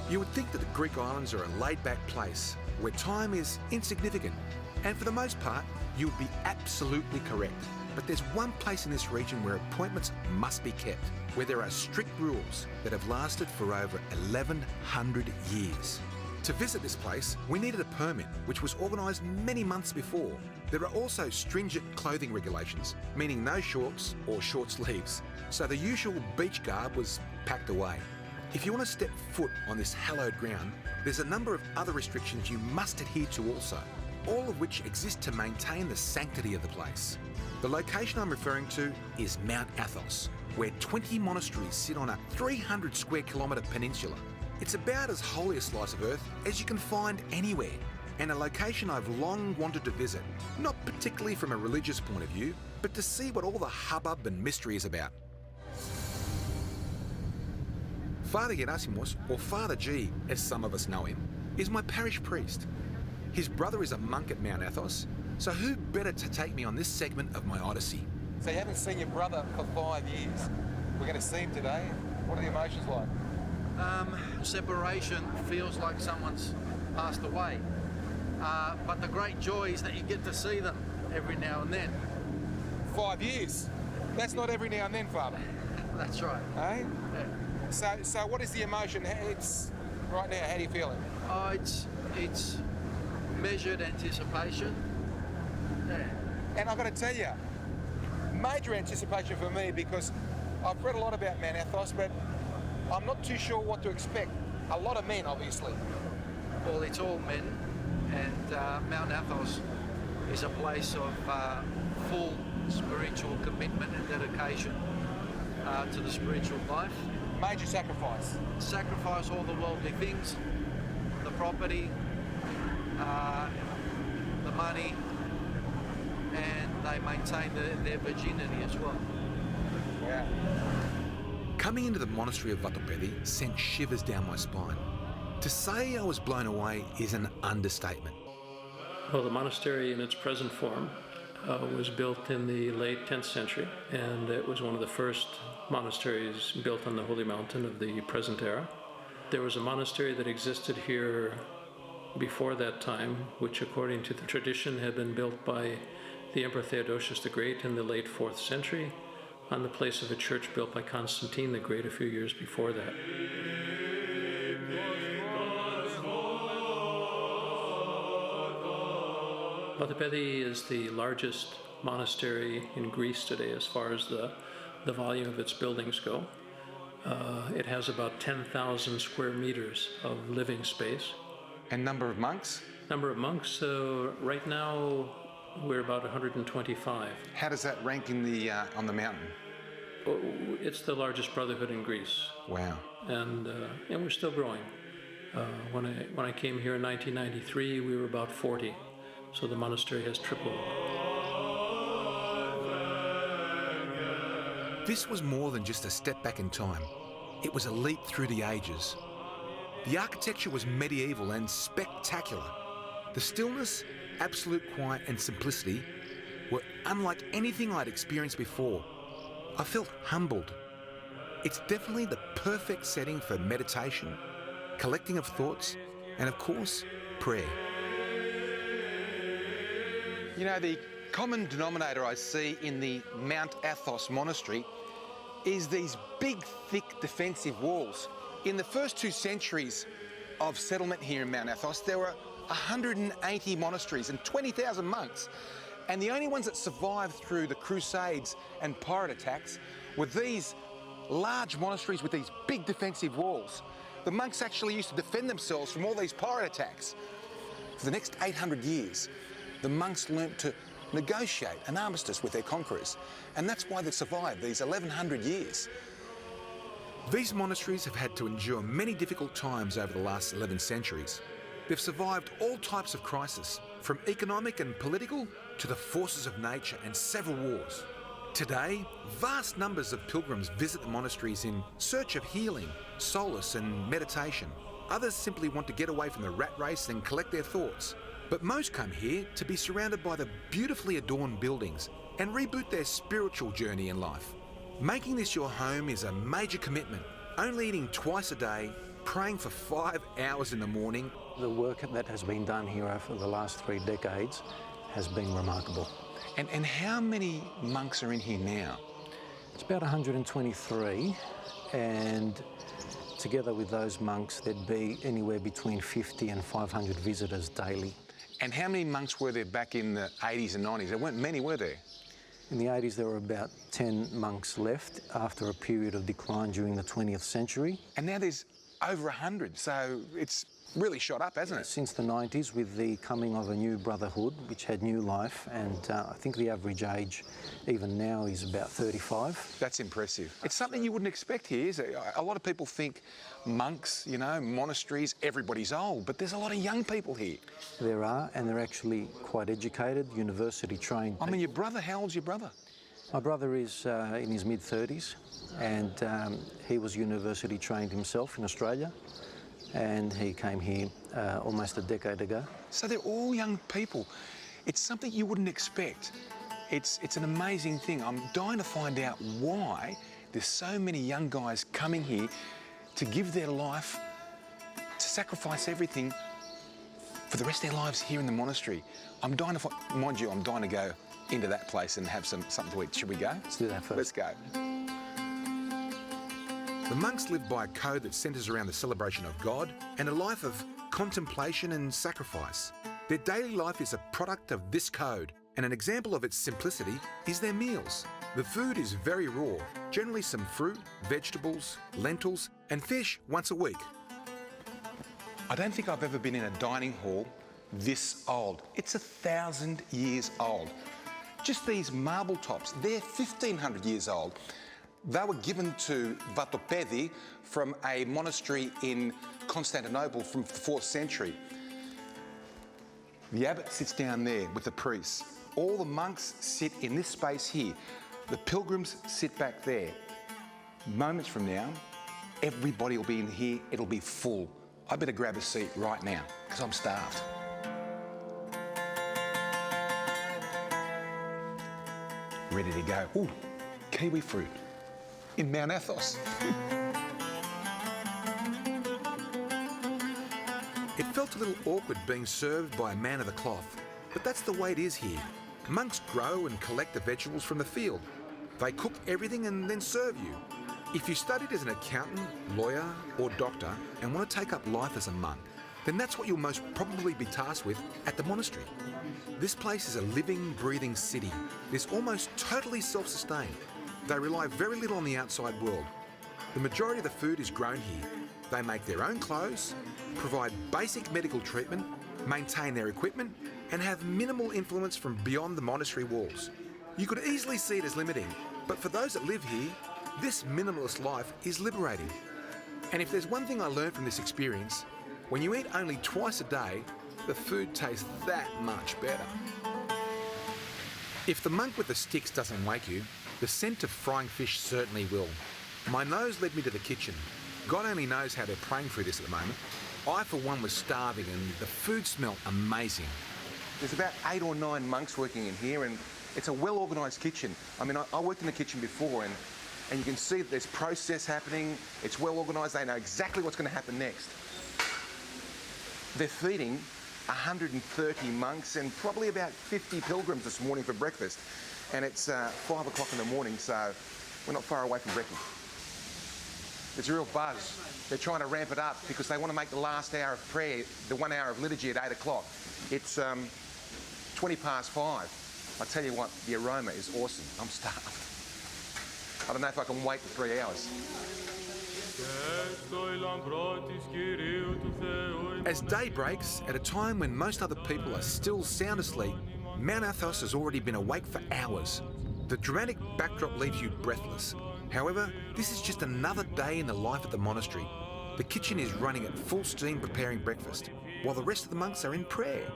You would think that the Greek islands are a laid-back place where time is insignificant, and for the most part, you would be absolutely correct. But there's one place in this region where appointments must be kept, where there are strict rules that have lasted for over 1,100 years. To visit this place, we needed a permit, which was organised many months before. There are also stringent clothing regulations, meaning no shorts or short sleeves, so the usual beach garb was packed away. If you want to step foot on this hallowed ground, there's a number of other restrictions you must adhere to also, all of which exist to maintain the sanctity of the place. The location I'm referring to is Mt Athos, where 20 monasteries sit on a 300 square kilometre peninsula. It's about as holy a slice of earth as you can find anywhere, and a location I've long wanted to visit, not particularly from a religious point of view, but to see what all the hubbub and mystery is about. Father Gerasimo, or Father G, as some of us know him, is my parish priest. His brother is a monk at Mt Athos, so who better to take me on this segment of my Odyssey? So you haven't seen your brother for 5 years. We're going to see him today. What are the emotions like? Separation feels like someone's passed away. But the great joy is that you get to see them every now and then. 5 years? That's not every now and then, Father. That's right. Eh? Yeah. So what is the emotion? It's right now, how do you feel it? Oh, it's measured anticipation. Yeah. And I've got to tell you, major anticipation for me, because I've read a lot about Mt Athos, but I'm not too sure what to expect. A lot of men, obviously. Well, it's all men, and Mt Athos is a place of full spiritual commitment and dedication to the spiritual life. Major sacrifice. Sacrifice all the worldly things, the property, the money, and they maintain their virginity as well. Yeah. Coming into the monastery of Vatopedi sent shivers down my spine. To say I was blown away is an understatement. Well, the monastery in its present form was built in the late 10th century, and it was one of the first monasteries built on the holy mountain of the present era. There was a monastery that existed here before that time, which according to the tradition had been built by the Emperor Theodosius the Great in the late 4th century on the place of a church built by Constantine the Great a few years before that. Vatopedi is the largest monastery in Greece today as far as the volume of its buildings go. It has about 10,000 square meters of living space. And number of monks? Number of monks, right now we're about 125. How does that rank in the on the mountain? It's the largest brotherhood in Greece. Wow. And we're still growing. When I came here in 1993, we were about 40. So the monastery has tripled. This was more than just a step back in time. It was a leap through the ages. The architecture was medieval and spectacular. The stillness, absolute quiet and simplicity were unlike anything I'd experienced before. I felt humbled. It's definitely the perfect setting for meditation, collecting of thoughts, and of course, prayer. You know, the common denominator I see in the Mt Athos Monastery is these big, thick defensive walls. In the first 2 centuries of settlement here in Mt Athos, there were 180 monasteries and 20,000 monks. And the only ones that survived through the Crusades and pirate attacks were these large monasteries with these big defensive walls. The monks actually used to defend themselves from all these pirate attacks. For the next 800 years, the monks learnt to negotiate an armistice with their conquerors, and that's why they survived these 1,100 years. These monasteries have had to endure many difficult times over the last 11 centuries. They've survived all types of crisis, from economic and political to the forces of nature and several wars. Today, vast numbers of pilgrims visit the monasteries in search of healing, solace and meditation. Others simply want to get away from the rat race and collect their thoughts. But most come here to be surrounded by the beautifully adorned buildings and reboot their spiritual journey in life. Making this your home is a major commitment. Only eating twice a day, praying for 5 hours in the morning. The work that has been done here over the last 3 decades has been remarkable. And how many monks are in here now? It's about 123, and together with those monks, there'd be anywhere between 50 and 500 visitors daily. And how many monks were there back in the 80s and 90s? There weren't many, were there? In the 80s, there were about 10 monks left after a period of decline during the 20th century. And now there's over 100, so it's really shot up, hasn't it? Since the 90s, with the coming of a new brotherhood, which had new life, and I think the average age even now is about 35. That's impressive. It's something you wouldn't expect here, is it? A lot of people think monks, you know, monasteries, everybody's old, but there's a lot of young people here. There are, and they're actually quite educated, university trained. I mean, your brother, how old's your brother? My brother is in his mid-30s, and he was university trained himself in Australia, and he came here almost a decade ago. So they're all young people. It's something you wouldn't expect. It's an amazing thing. I'm dying to find out why there's so many young guys coming here to give their life, to sacrifice everything for the rest of their lives here in the monastery. I'm dying to find, mind you, I'm dying to go into that place and have something to eat. Should we go? Let's do that first. Let's go. The monks live by a code that centres around the celebration of God and a life of contemplation and sacrifice. Their daily life is a product of this code, and an example of its simplicity is their meals. The food is very raw, generally some fruit, vegetables, lentils, and fish once a week. I don't think I've ever been in a dining hall this old. It's 1,000 years old. Just these marble tops, they're 1,500 years old. They were given to Vatopedi from a monastery in Constantinople from the 4th century. The abbot sits down there with the priests. All the monks sit in this space here. The pilgrims sit back there. Moments from now, everybody will be in here, it'll be full. I better grab a seat right now, because I'm starved. Ready to go. Ooh, kiwi fruit in Mt Athos. It felt a little awkward being served by a man of the cloth, but that's the way it is here. Monks grow and collect the vegetables from the field. They cook everything and then serve you. If you studied as an accountant, lawyer or doctor and want to take up life as a monk, then that's what you'll most probably be tasked with at the monastery. This place is a living, breathing city. It's almost totally self-sustained. They rely very little on the outside world. The majority of the food is grown here. They make their own clothes, provide basic medical treatment, maintain their equipment, and have minimal influence from beyond the monastery walls. You could easily see it as limiting, but for those that live here, this minimalist life is liberating. And if there's one thing I learned from this experience, when you eat only twice a day, the food tastes that much better. If the monk with the sticks doesn't wake you, the scent of frying fish certainly will. My nose led me to the kitchen. God only knows how they're praying through this at the moment. I, for one, was starving and the food smelled amazing. There's about 8 or 9 monks working in here, and it's a well-organised kitchen. I mean, I worked in the kitchen before, and you can see that there's process happening. It's well-organised. They know exactly what's going to happen next. They're feeding 130 monks and probably about 50 pilgrims this morning for breakfast. And it's 5 o'clock in the morning, so we're not far away from breakfast. There's a real buzz. They're trying to ramp it up because they want to make the last hour of prayer, the 1 hour of liturgy at 8 o'clock. It's 20 past 5. I tell you what, the aroma is awesome. I'm starved. I don't know if I can wait for 3 hours. As day breaks, at a time when most other people are still sound asleep, Mt Athos has already been awake for hours. The dramatic backdrop leaves you breathless. However, this is just another day in the life at the monastery. The kitchen is running at full steam preparing breakfast, while the rest of the monks are in prayer.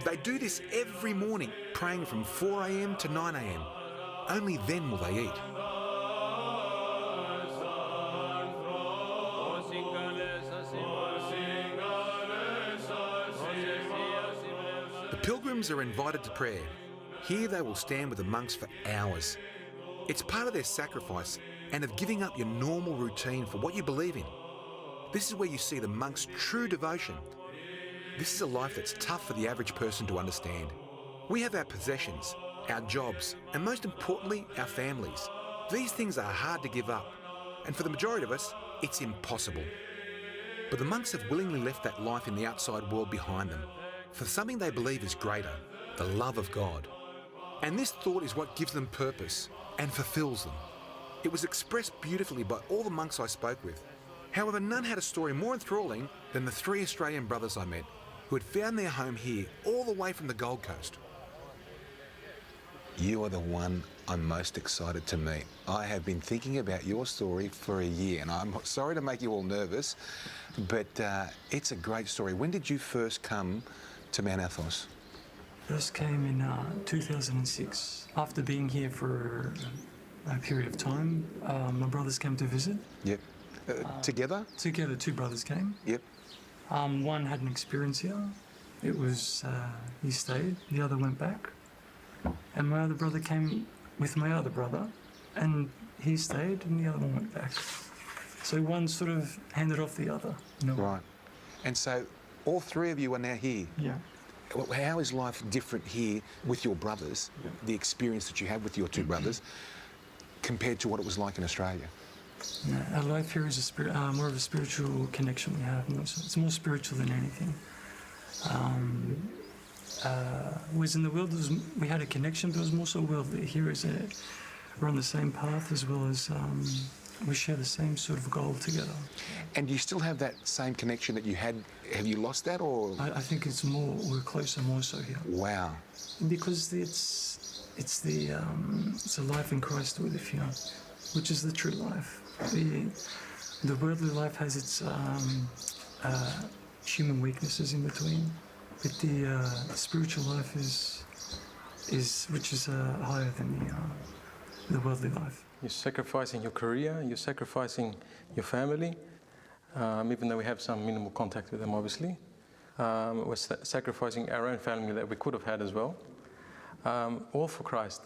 They do this every morning, praying from 4 a.m. to 9 a.m. Only then will they eat. The pilgrims are invited to prayer. Here they will stand with the monks for hours. It's part of their sacrifice and of giving up your normal routine for what you believe in. This is where you see the monks' true devotion. This is a life that's tough for the average person to understand. We have our possessions, our jobs, and most importantly, our families. These things are hard to give up, and for the majority of us, it's impossible. But the monks have willingly left that life in the outside world behind them for something they believe is greater, the love of God. And this thought is what gives them purpose and fulfills them. It was expressed beautifully by all the monks I spoke with. However, none had a story more enthralling than the 3 Australian brothers I met, who had found their home here all the way from the Gold Coast. You are the one I'm most excited to meet. I have been thinking about your story for a year, and I'm sorry to make you all nervous, but it's a great story. When did you first come to Mt Athos? First came in 2006. After being here for a period of time, my brothers came to visit. Yep. Together? Together, 2 brothers came. Yep. One had an experience here. It was, he stayed, the other went back. And my other brother came with my other brother, and he stayed, and the other one went back. So one sort of handed off the other. You know? Right. And so all 3 of you are now here. Yeah. Well, how is life different here with your brothers, the experience that you have with your 2 brothers, compared to what it was like in Australia? No, our life here is more of a spiritual connection we have. It's more spiritual than anything. Whereas in the world, we had a connection, but it was more so worldly. Here we're on the same path, as well as we share the same sort of goal together. And do you still have that same connection that you had? Have you lost that, or? I think we're closer more so here. Wow. Because it's a life in Christ we live here, which is the true life. The worldly life has its human weaknesses in between, but the spiritual life is higher than the worldly life. You're sacrificing your career, you're sacrificing your family, even though we have some minimal contact with them, obviously. We're sacrificing our own family that we could have had as well, all for Christ.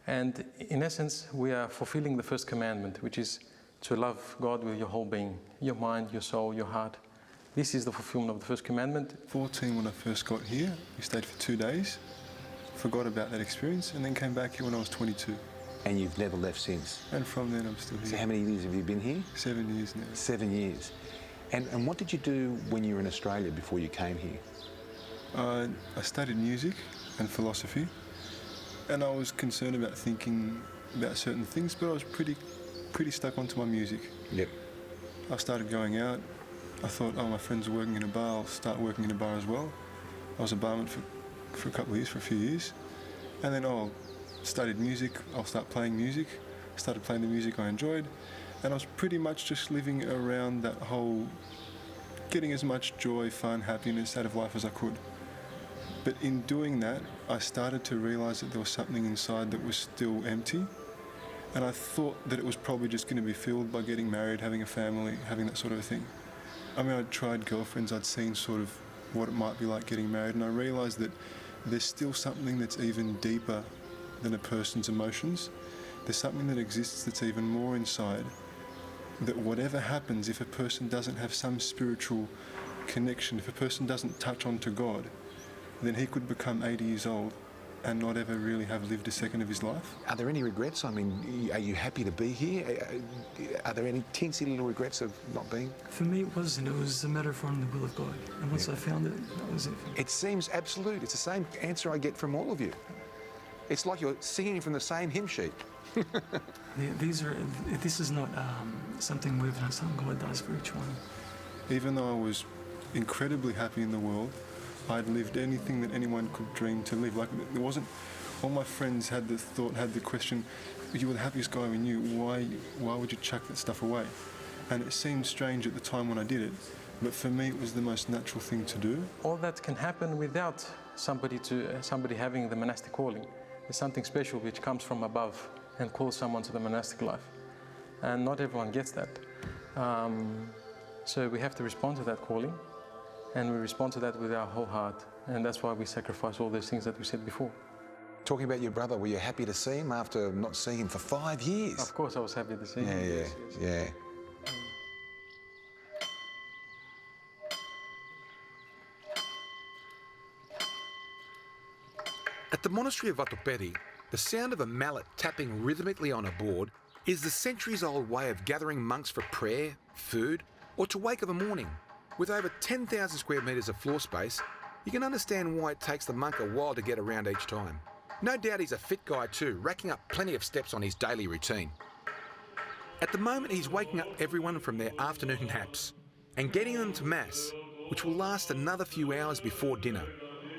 And in essence, we are fulfilling the first commandment, which is to love God with your whole being, your mind, your soul, your heart. This is the fulfillment of the first commandment. 14 when I first got here, we stayed for 2 days, forgot about that experience, and then came back here when I was 22. And you've never left since? And from then I'm still here. So how many years have you been here? 7 years now. 7 years. And what did you do when you were in Australia before you came here? I studied music and philosophy, and I was concerned about thinking about certain things, but I was pretty stuck onto my music. Yep. I started going out. I thought, oh, my friends are working in a bar, I'll start working in a bar as well. I was a barman for a couple of years, for a few years. And then I studied music, I'll start playing music. Started playing the music I enjoyed. And I was pretty much just living around that whole, getting as much joy, fun, happiness out of life as I could. But in doing that, I started to realise that there was something inside that was still empty. And I thought that it was probably just going to be filled by getting married, having a family, having that sort of a thing. I mean, I'd tried girlfriends, I'd seen sort of what it might be like getting married, and I realised that there's still something that's even deeper than a person's emotions. There's something that exists that's even more inside, that whatever happens, if a person doesn't have some spiritual connection, if a person doesn't touch onto God, then he could become 80 years old and not ever really have lived a second of his life. Are there any regrets? I mean, are you happy to be here? Are there any teensy little regrets of not being? For me, it wasn't. It was a matter of finding the will of God. And once I found it, that was it. It seems absolute. It's the same answer I get from all of you. It's like you're singing from the same hymn sheet. This is not something we've done, something God does for each one. Even though I was incredibly happy in the world, I'd lived anything that anyone could dream to live. Like, there wasn't, all my friends had the thought, had the question, you were the happiest guy we knew, why would you chuck that stuff away? And it seemed strange at the time when I did it, but for me it was the most natural thing to do. All that can happen without somebody having the monastic calling. There's something special which comes from above and calls someone to the monastic life. And not everyone gets that. So we have to respond to that calling. And we respond to that with our whole heart. And that's why we sacrifice all those things that we said before. Talking about your brother, were you happy to see him after not seeing him for 5 years? Of course I was happy to see him. Yeah. At the monastery of Vatopedi, the sound of a mallet tapping rhythmically on a board is the centuries-old way of gathering monks for prayer, food, or to wake of a morning. With over 10,000 square metres of floor space, you can understand why it takes the monk a while to get around each time. No doubt he's a fit guy too, racking up plenty of steps on his daily routine. At the moment, he's waking up everyone from their afternoon naps and getting them to Mass, which will last another few hours before dinner.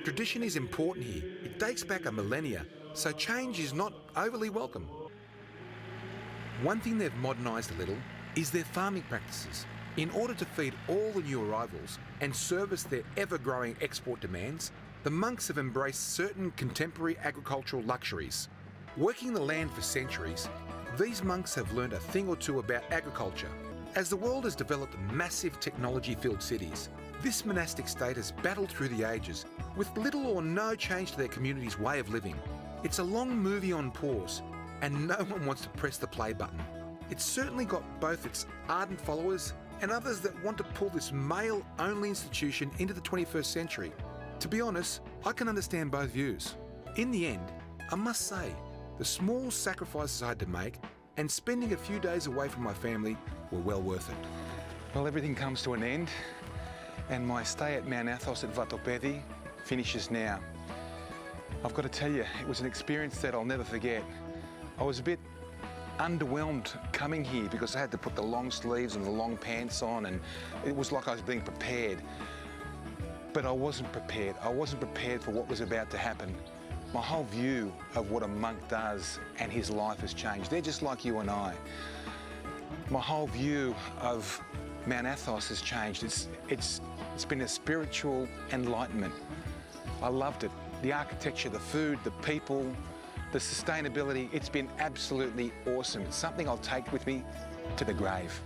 Tradition is important here. It dates back a millennia, so change is not overly welcome. One thing they've modernised a little is their farming practices. In order to feed all the new arrivals and service their ever-growing export demands, the monks have embraced certain contemporary agricultural luxuries. Working the land for centuries, these monks have learned a thing or two about agriculture. As the world has developed massive technology-filled cities, this monastic state has battled through the ages with little or no change to their community's way of living. It's a long movie on pause, and no one wants to press the play button. It's certainly got both its ardent followers and others that want to pull this male-only institution into the 21st century. To be honest, I can understand both views. In the end, I must say, the small sacrifices I had to make and spending a few days away from my family were well worth it. Well, everything comes to an end, and my stay at Mt Athos at Vatopedi finishes now. I've got to tell you, it was an experience that I'll never forget. I was a bit underwhelmed coming here because I had to put the long sleeves and the long pants on, and it was like I was being prepared. But I wasn't prepared. I wasn't prepared for what was about to happen. My whole view of what a monk does and his life has changed. They're just like you and I. My whole view of Mt Athos has changed. It's been a spiritual enlightenment. I loved it. The architecture, the food, the people, the sustainability, it's been absolutely awesome. It's something I'll take with me to the grave.